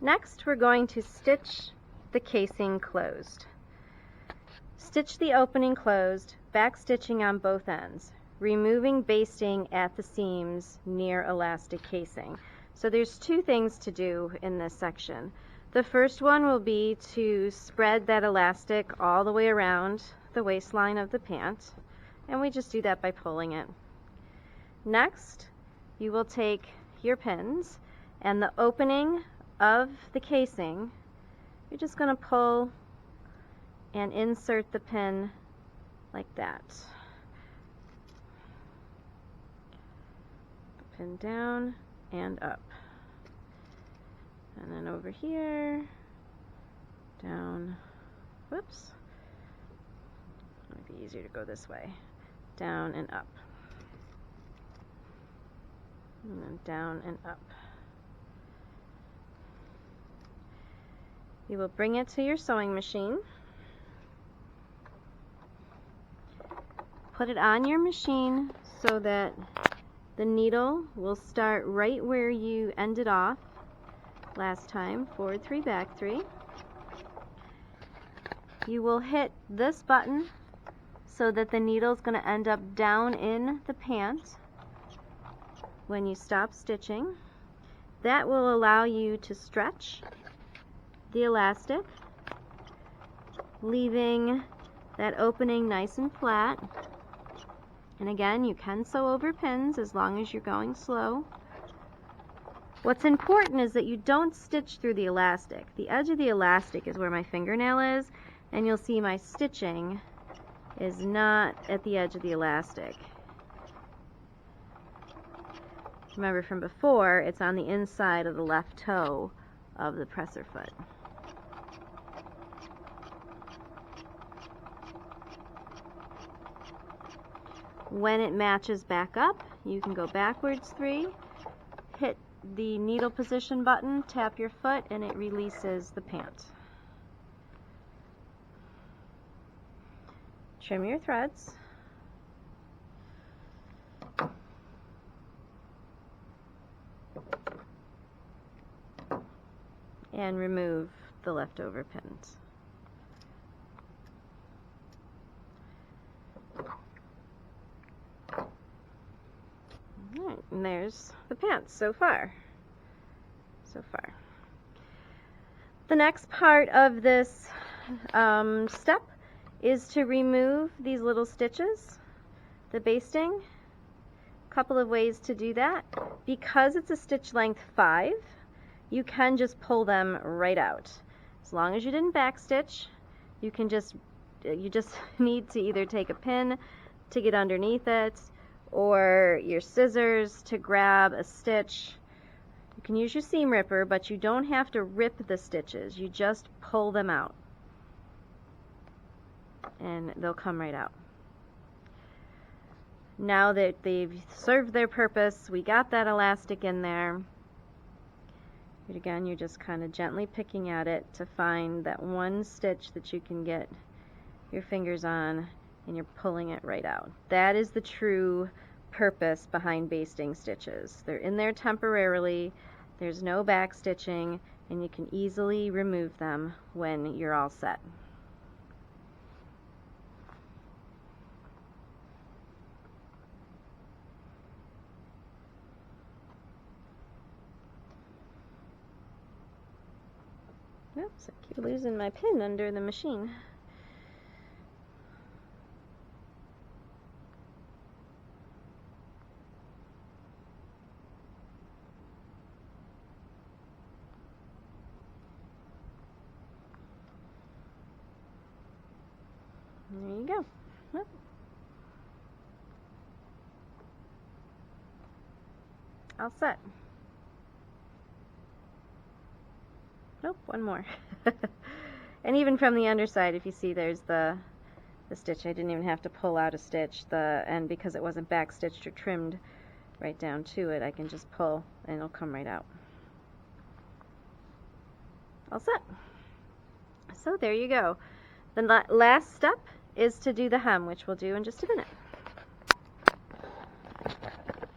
Next, we're going to stitch the casing closed. Stitch the opening closed, back stitching on both ends, removing basting at the seams near elastic casing. So there's two things to do in this section. The first one will be to spread that elastic all the way around the waistline of the pant, and we just do that by pulling it. Next, you will take your pins and the opening of the casing, you're just going to pull and insert the pin like that. Pin down and up. And then over here, down, whoops. It might be easier to go this way. Down and up. And then down and up. You will bring it to your sewing machine. Put it on your machine so that the needle will start right where you ended off last time, forward 3, back 3. You will hit this button so that the needle is going to end up down in the pant when you stop stitching. That will allow you to stretch the elastic, leaving that opening nice and flat. And again, you can sew over pins as long as you're going slow. What's important is that you don't stitch through the elastic. The edge of the elastic is where my fingernail is, and you'll see my stitching is not at the edge of the elastic. Remember from before, it's on the inside of the left toe of the presser foot. When it matches back up, you can go backwards 3, hit the needle position button, tap your foot, and it releases the pant. Trim your threads. And remove the leftover pins. Alright, and there's the pants so far. The next part of this step is to remove these little stitches, the basting. A couple of ways to do that. Because it's a stitch length 5, you can just pull them right out. As long as you didn't backstitch, you just need to either take a pin to get underneath it, or your scissors to grab a stitch. You can use your seam ripper, but you don't have to rip the stitches. You just pull them out, and they'll come right out. Now that they've served their purpose, we got that elastic in there. But again, you're just kind of gently picking at it to find that one stitch that you can get your fingers on, and you're pulling it right out. That is the true purpose behind basting stitches. They're in there temporarily, there's no back stitching, and you can easily remove them when you're all set. Oops, I keep losing my pin under the machine. There you go. Well, all set. Nope, one more. And even from the underside, if you see, there's the stitch. I didn't even have to pull out a stitch. And because it wasn't back stitched or trimmed right down to it, I can just pull and it'll come right out. All set. So there you go. The last step is to do the hem, which we'll do in just a minute.